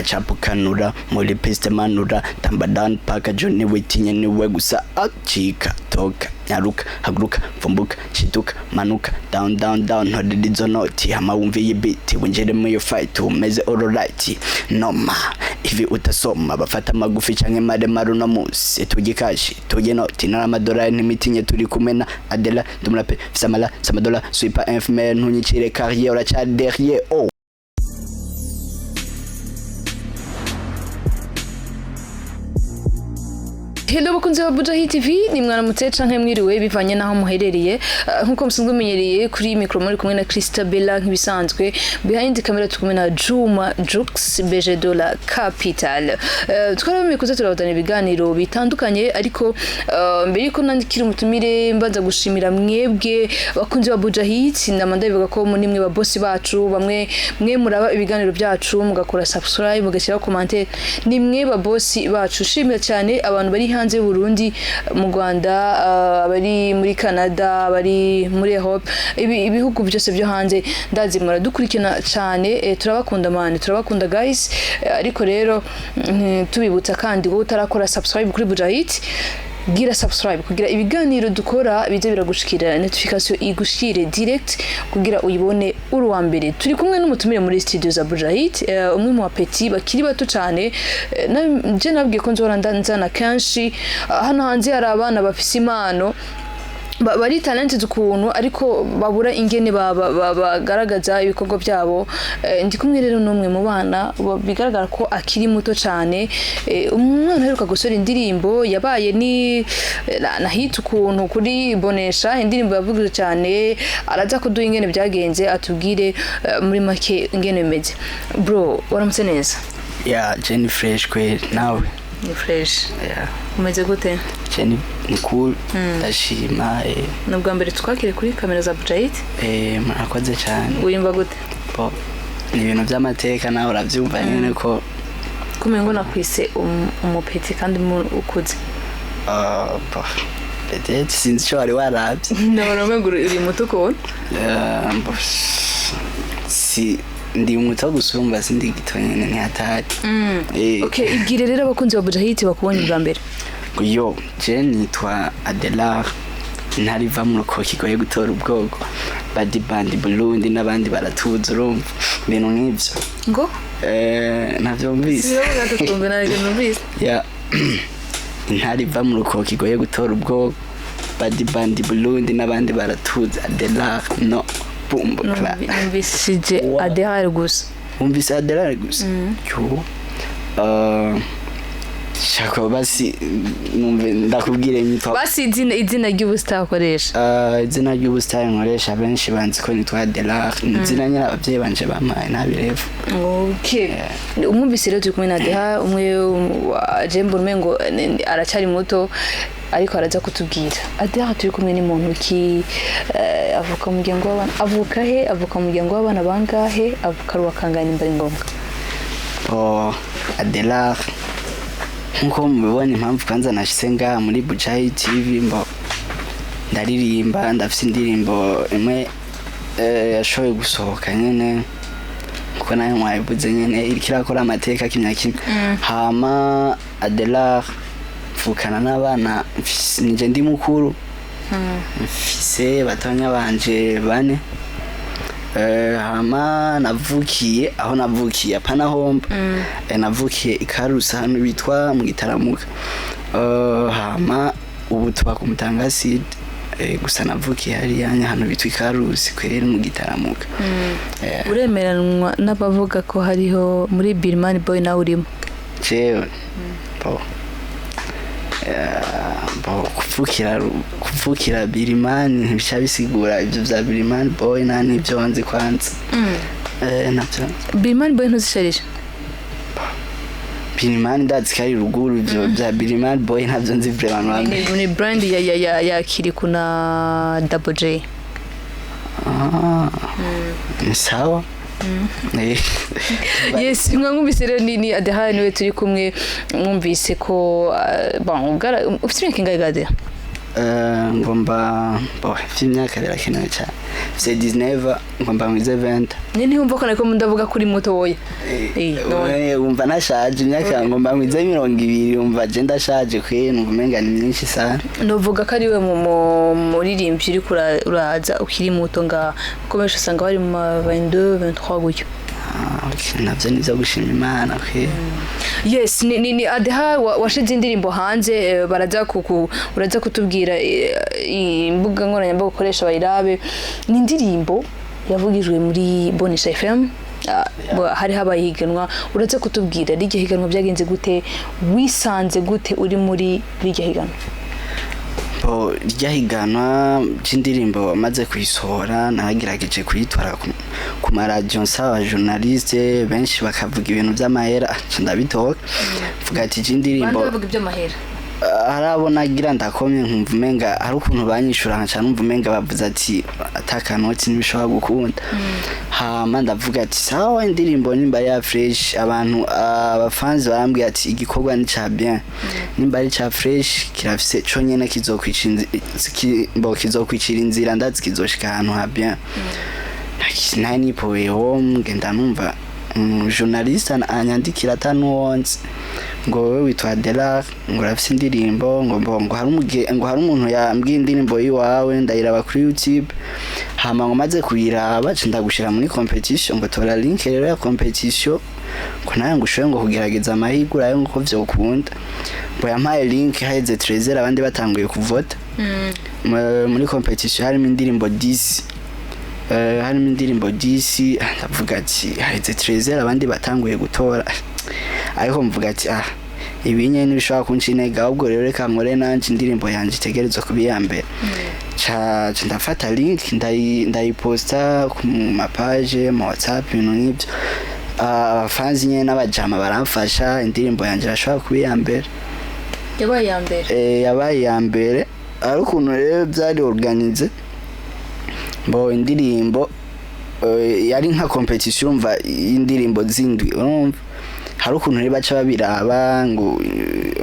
acapukanura muri piste manura tamba down paka joni witinye niwe gusa acika toka nyaruka haguruka vumbuka shituka manuka down down down hodedizo noti hama wumviye beat winjire mu yo fight umeze alright noma ivi utasoma bafata magufi canke maremare no munsi tugikashi tuje noti n'amadolari n'imitinye turi kumena Adela dumurape fisamala samadola swipa infime ntunyicire carrière uraca derrière oh Hello bakunze ba Bujahi TV ni mwana mutseca nke mwiriwe bivanye naho muherereye nkuko musanzwe menyereye kuri micro muri kumwe na Christabella nk'ibisanzwe behind camera tukumwe na Juma Jux BG Dollar Capital twarabemeye kuza turabadana ibiganiro bitandukanye ariko mbere ko nandikira umutumire mbanza gushimira mwebwe bakunze ba Bujahi ndamanda bivuga ko muri mwe ba boss bacu bamwe mwe muraba ibiganiro byacu mugakora subscribe mugashyira commentaire ni mwe ba boss bacu shimira cyane abantu bari hanze Burundi mu Rwanda bari muri Canada bari muri Europe ibihugu byose byo hanze ndazi muradukurikirana cyane turabakunda mane turabakunda guys ariko rero tubibutsa kandi ngo utarakora subscribe kuri Bujahi gira subscribe kugira ibiganiro dukora bize biragushikira notification igushire direct kugira uyibone uri wa mbere turi kumwe n'umutumire muri studio za Bujahi umwe mu apeti bakiri bato cyane je nabwiye ko nzora ndanzana kanshi hano hanze hari abana bafise impano bari talented ukuntu ariko babura ingene bagaragaza ibikorwa byabo ndi kumwe rero n'umwe mu bana bigaragara ko akiri muto cyane umwana aheruka gusora indirimbo yabaye ni nahita ukuntu kuri bonesha indirimbo yavuze cyane araza kuduha ingene byagenze atubwire muri make ingene bimeze bro waramutse neza Jenny fresh kwe nawe ni fresh umeze gute Jenny ni cool ndashima nubwo mbere twakire kuri kamera za Bujahi murakoze cyane uyimva gute bo ni ibintu by'amateka nawe uravyumva nyene ko kumengo nakwise umupeti kandi ukuze peut-être sinzi cyo wari warabye nabona ngo uri muto ko si ndi muto gusumba sindi gitonyene ntihatari okay igire rero abakunzi ba Bujahi bakubonye bwa mbere yo je nitwa Adela ntariva mu ruko kigoye gutora ubwoko badi bandi Burundi n'abandi baratuza urumva ibintu nk'ivyo ngo navyo mbise gatatumbwe narige numvise ntariva mu ruko kigoye gutora ubwoko badi bandi Burundi n'abandi baratuza Adela no bumbo kla numvise Adela gusa umvise Adela gusa yo shaka basi numve ndakubwire nyitwa basi izina ry'ubustar akoresha izina ry'ubustar nkoresha benshi banzi ko nitwa Adela izina nyira abavyeyi banje bamaye nabirevu okay umwumvise rero turi kumwe na Adela umwe Jembo Mengo aracyari muto ariko araza kutubwira Adela turi kumwe ni muntu ki avuka mu muryango w'abana avuka he avuka mu muryango w'abana bangahe avuka ruwakangana imbere ngombwa Adela nkuko mubibona impamvu kanza nashise ngaha muri Bujahi TV mbo ndaririmba ndafise indirimbo imwe yashoboye gusohoka nyene kuko nayo mwayivuze nyene ikirakora amateka kimyaki hama Adela mvukana n'abana nije ndi mukuru mfise batonya banje bane hama navukiye aho navukiye apana homba navukiye ikarusa hano bitwa mu gitaramuka hama ubu tuba ku Mutangasi gusa navukiye hari yanya hano bitwa ikarusi kwera mu gitaramuka uremeranwa n'abavuga ko hariho muri Birman Boy na urimo jewe kuvukira Birman ntibisha bisigura ibyo bya Birman Boy nani byo wanze kwanza nabyo Birman Boy ntuzisharije Birman ndazi kari ruguru ibyo bya Birman Boy ntabyo nzi vraiment ni brand ya akiri kuna Double J ni sawa yes mwumvise rero ni Adela niwe turi kumwe mwumvise ko ufite imyaka ingahe Adela ngomba imyaka birakenewe cyane c'est 19 ngomba mwize 20 ntiwumva ko nako ndavuga kuri muto woya umva nashaje imyaka ngomba mwize 20 umva je ndashaje kwe numenga ni myinshi sana novuga ko ari we muririmbyi uri uraza ukiri muto nga komesha usanga bari mu 22 23 gutyo navyo nizo gushima Imana kwe yes ni adeha washize indirimbo hanze uraza kutubwira imbuga nkoranyambaga ukoresha bayirabe ni indirimbo yavugijwe muri Bonisha FM hari habaye higanwa uraza kutubwira rijye higanwa byagenze gute wisanze gute uri muri rijye higanwa ryahiganwa cy'indirimbo maze kuyisohora nagerageje kuyitwara ku maradiyo nsaba journaliste benshi bakavuga ibintu by'amahera ndabitoka vuga ati cy'indirimbo bavuga iby'amahera arabona agira ndakomye nkumva umenga hari ukuntu banyishura nkaca numva umenga bavuze ati atakanoti nibishobora gukunda hama ndavuga ati sawa indirimbo nimba ya fresh abantu abafanzi barambwiye ati igikorwa ni ca bien nimba ari ca fresh kirafise co nyene kizokwicira inzira ndazi kizoshika ahantu ha bien nta nipowe home ngenda numva journaliste anyandikira atanuwonse ngo wewe witwa Dela ngo rafise indirimbo ngo hari umuntu yambwiye indirimbo yiwawe ndayiraba kuri YouTube hama ngo maze kuyiraba ndagushira muri competition ngo tora link rero ya competition ko nayo ngushoye ngo kugerageza amahigura yo ngo vyokunda ngo yampaye link haheze 13 abandi batanguye kuvota muri competition harimo indirimbo 10 harimo indirimbo 10 ndavuga ati haheze 13 abandi batanguye gutora ariko mvuga ati ibinye nibishobora kuncinega ahubwo rero reka nkore nanje indirimbo yanje itegerezwa kubiyambere ndafata link ndayiposta ku mapage mu WhatsApp ibintu nk'ibyo abafanzi nyene n'abajama baramfasha indirimbo yanje irashobora kubiyambere yabaye yambere ari ukuntu rero byari organize indirimbo yari nka competition umva indirimbo zindwi urumva hari ukuntu rero baca babiraba ngo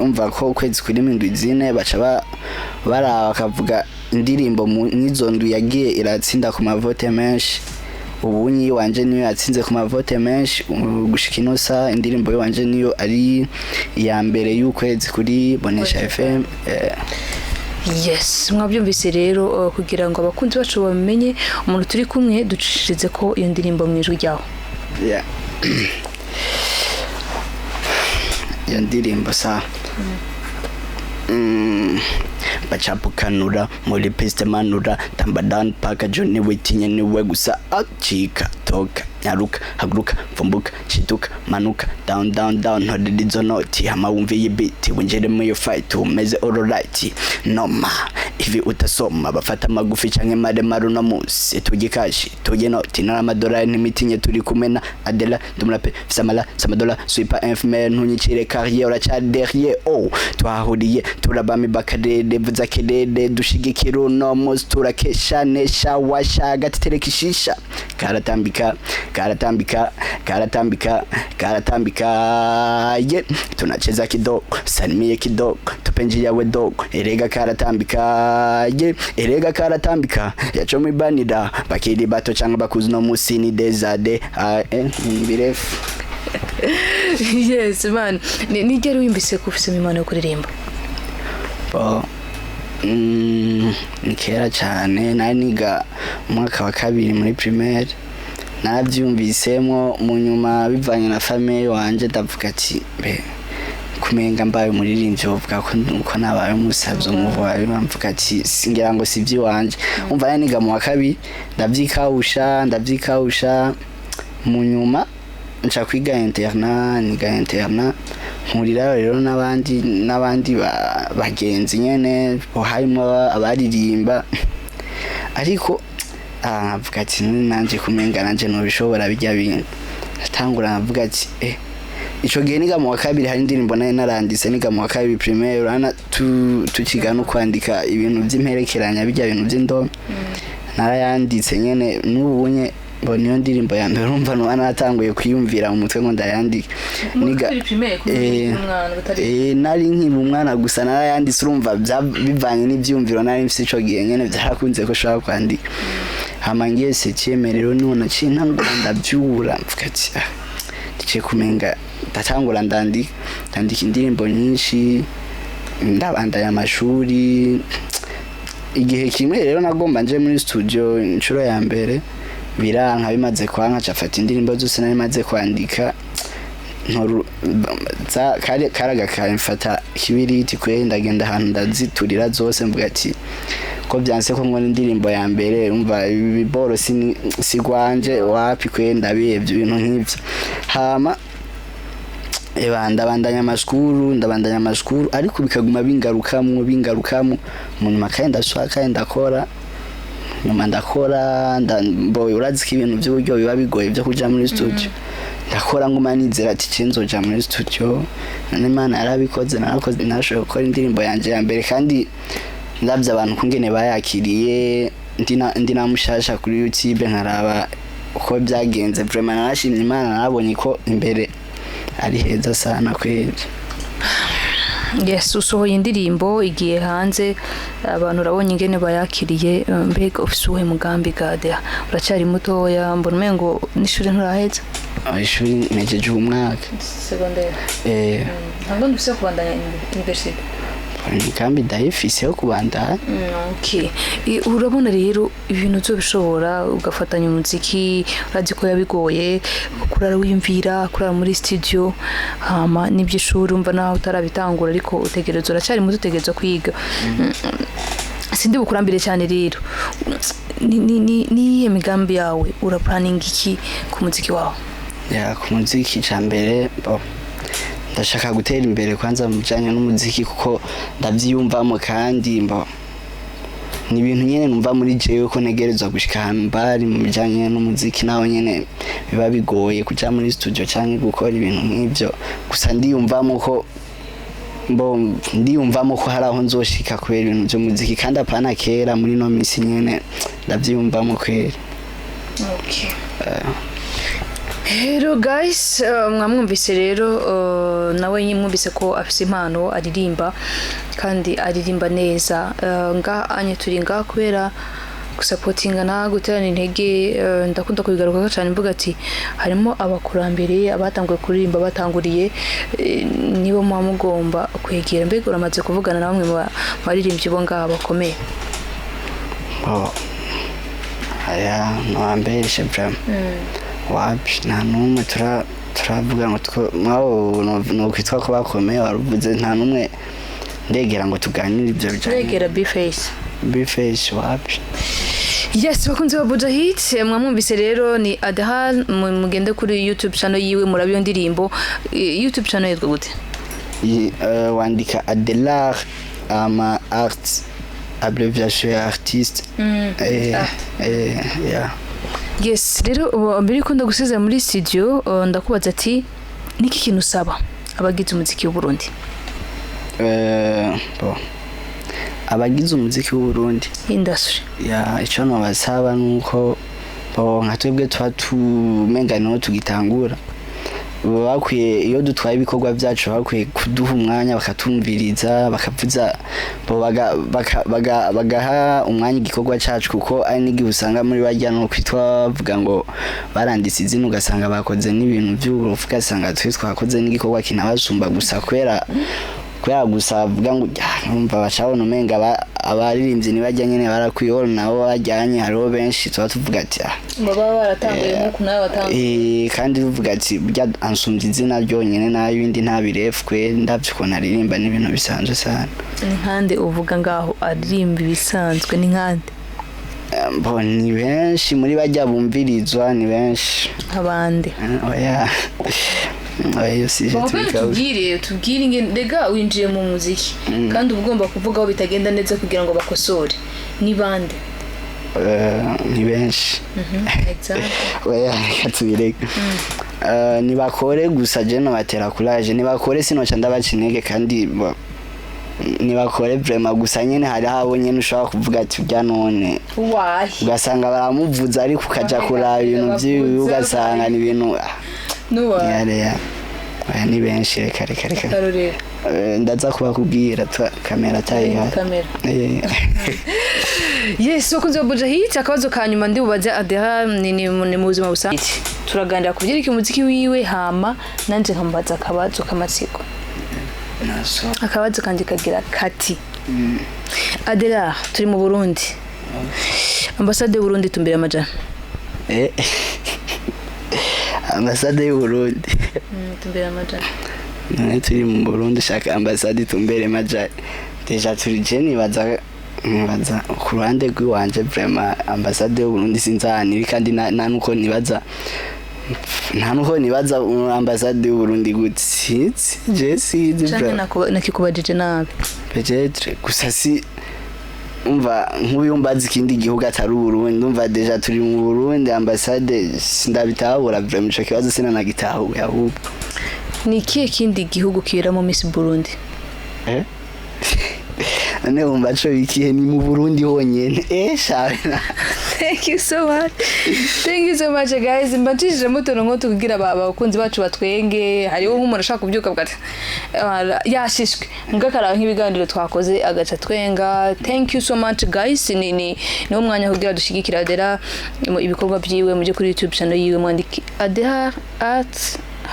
umva ko kwezi kuri mindwi zine baca baraba bakavuga indirimbo n'izo ndwi yagiye iratsinda ku mavote menshi ubunyi wanje niyo yatsinze ku mavote menshi gushika inosa indirimbo yanje niyo ari ya mbere y'ukwezi kuri Bonisha FM yes mwabyumvise rero kugira ngo abakunzi bacu bamenye umuntu turi kumwe ducishirize ko iyo ndirimbo mu ijwi ryaho iyo ndirimbo sa bacapukanura muri piste manura tamba down paka Johnny witinye niwe gusa acika toka nyaruka haguruka mvumbuka shituka manuka down down down ntodizo noti hama wumve yibiti winjire mu yo fight umeze alright noma ivi utasoma bafata magufi canke maremaro no munsi tugikashi tuje noti n'amadolari n'imitinye turi kumena Adela dumurape fisamala samadola swipa infmer ntunyicire carrière uracha derrière twahuriye turabami bakadede vuza kedede dushigikira no munsi turakesha nesha washa gatiterekishisha karatambika ye tunacheza kidogo salimie kidogo tupenji yawe dogo erega karatambika yacho mibanira bakiri bato cyangwa bakuzi no musini desade birefu yes man ni gero wimbise kufise impano yo kuririmba kera cyane naniga umwaka wa kabiri muri primaire naravyumvisemo mu nyuma bivanye na famille wanje ndavuga ati kumenga mbaye umuririmbyi uvuga ko nabaye umusavye umuvuye bamvuga ati singira ngo sivyi wanje umva niga mu wa kabiri ndavyikawusha mu nyuma nca kwiga interna nkurira rero n'abandi bagenzi nyene harimo abaririmba ariko avuga ati nanje kumenga nanje no bishobora bijya bintu natangura navuga ati ico gihe niga mu wa kabiri hari indirimbo nayo naranditse niga mu wa kabiri primaire urana tukiga no kwandika ibintu by'imperekeranya bijya bintu by'indome narayanditse nyene n'ubunye mbona iyo ndirimbo ya mbere urumva nuba natanguye kwiyumvira mu mutwe ngo ndayandike nari nkiri umwana gusa narayanditse urumva bivanye n'ivyumviro nari mfise ico gihe nyene byarakunze ko shaka kwandika hama ngiye secyemerero none cintangura ndavyura mvuga ati ndice kumenga ndatangura ndandika indirimbo nyinshi ndabandanya amashuri igihe kimwe rero nagomba nje muri studio inshuro ya mbere biranka bimaze kwanka cafata indirimbo zose nari maze kwandika karaga kamfata kibiriti kwe ndagenda ahantu ndaziturira zose mvuga ati ko byanse ko nkora indirimbo ya mbere umva ibiboro sigwanje wapi kwe ndabiyevye ibintu nk'ivyo hama ndabandanya amashuri ariko bikaguma bingarukamwo mu nyuma kandi ndashaka ndakora nyuma ndakora mboye urazi ko ibintu by'uburyo biba bigoye byo kuja muri studio ndakora nguma nizera ati cinzoja muri studio n'Imana yarabikoze narakoze nashoboye gukora indirimbo yanje ya mbere kandi ndavye abantu kungene bayakiriye ndi namushasha kuri YouTube nkaraba uko byagenze vraiment narashimye Imana narabonye ko imbere ari heza sana kweli. Yes, usohoye indirimbo igiye hanze abantu urabonye ingene bayakiriye mbega ufise uwe mugambi gade uracyari mutoya mbona umengo n'ishuri nturaheza ishuri nejeje umwaka secondaire ntabwo ndufise kubandanya university imigambi ndayifise yo kubandanya okay urabona rero ibintu byo bishobora ugafatanya umuziki urazi ko yabigoye kurara wiyumvira kurara muri studio hama n'ibyishuri umva naho utarabitangura ariko utegereza uracyari muto utegereza kwiga sindi bukurambire cyane rero ni migambi yawe ura planning iki ku muziki wawe ya ku muziki cyambere ndashaka gutera imbere kwanza mu bijanye n'umuziki kuko ndavyiyumvamo kandi ni ibintu nyene numva muri jewe ko negerezwa gushika ahantu mbari mu bijanye n'umuziki naho nyene biba bigoye kuja muri studio canke gukora ibintu nk'ivyo gusa ndiyumvamo ko hari aho nzoshika kubera ibintu by'umuziki kandi apana kera muri no misi nyene ndavyiyumvamo kwera. Okay. Hello guys, mwamwumvise rero nawe nyimwumvise ko afise impano aririmba kandi aririmba neza nga anye turinga kubera gusapotinga na guterana intege ndakunda kubigaruka cyane mvuga ati harimo abakurambere abatanguye kuririmba batanguriye nibo mugomba kwegera mbega uramaze kuvugana na bamwe mu baririmbyi bo ngaba bakomeye aya no ambeshe bram wapi nta numwe turavuga ngo no kwitwa ko bakomeye waruvuze nta numwe ndegera ngo tuganire ibyo bijanye ndegera B-face wapi. Yes, bakunze wa Buja Hit mwamwumvise rero ni Adahal mugende kuri YouTube channel yiwe murabiyo ndirimbo YouTube channel yitwa gute wandika Adelar art abbreviation artiste yeah. Yes, rero mbere ko ndagusiza muri studio ndakubaza ati niki kintu usaba abagize umuziki w'u Burundi abagize umuziki w'u Burundi industry ya ico no basaba nuko nka twebwe twatumenganiro tugitangura bakwiye iyo dutwaye ibikorwa byacu bakwiye kuduha umwanya bakatumviriza bakavuza bagaha umwanya igikorwa cyacu kuko ari n'igihe usanga muri bajya no kwitwa bavuga ngo baranditse izina ugasanga bakoze n'ibintu by'uburofu ugasanga twakoze n'igikorwa kinabasumba gusa kwera gusa bavuga ngo numva bacabona umenga abaririmbyi nibajya nyene barakwiye nabo bajyanye hariho benshi tuba tuvuga ati baba baratanguye nko nawe batanguye kandi tuvuga ati burya ansumvye izina ryonyene nayo ibindi ntabirefwe ndavye ko naririmba n'ibintu bisanzwe sana nkande uvuga ngaho aririmba bisanzwe ni nkande ni benshi muri bajya bumvirizwa ni benshi abande oya tubwire ingene rega winjiye mu muziki kandi ugomba kuvuga aho bitagenda neza kugira ngo bakosore ni bande ni benshi oya katubireka nibakore gusa je no batera courage nibakore sinoca ndabacinege kandi nibakore vraiment gusa nyene hari habo nyene ushobora kuvuga ati bya none ugasanga baramuvuza ariko ukaja kuraba ibintu by'ibi ugasanga ni ibintu nuwa ni benshi reka ndaza kuba kubwira kamera tayiha yes wakunze Buja Hit akabazo kanyuma ndi bubaza Adela ni mu buzima busanzwe turaganira ku byerekeye umuziki wiwe hama nanje nkambaza akabazo kamatsiko akabazo kandi kagira kati Adela turi mu Burundi ambasade y'u Burundi tumbere amajana ambasade y'u Burundi tumbere amajana turi mu Burundi shaka ambasade tumbere amajana deja turi jeni baza ku ruhande rw'iwanje vraiment ambasade y'u Burundi sinzanira kandi nta nuko nibaza ambasade y'u Burundi gutsi Jesse nakikubajije nabi peut-être gusa si umva nk'uyumbaza ikindi gihugu atari Burundi umva deja turi mu Burundi ambasade sindabitahura vraiment cyo kibazo sinanagitahuye ahubwo ni ikihe kindi gihugu kibera mu Miss Burundi ane umva cyo ikihe ni mu Burundi honyene shabena Thank you so much guys mbajije mutono ngo tukugira abakunzi bacu batwenge hariho nk'umuntu ashaka kubyuka bwate yashishwe ngakara nk'ibiganiro twakoze agaca twenga. Thank you so much guys ni umwanya kugira dushigikira Adela ibikorwa byiwe muje kuri YouTube channel yiwe mwandiki Adela @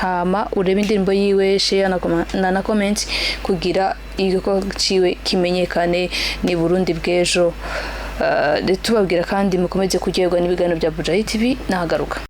hama urebe indirimbo yiwe share na comment kugira igiko ciwe kimenyekane ni Burundi bw'ejo. Tubabwira kandi mukomeze kugerwa n'ibiganiro bya Buja Hit TV nahagaruka.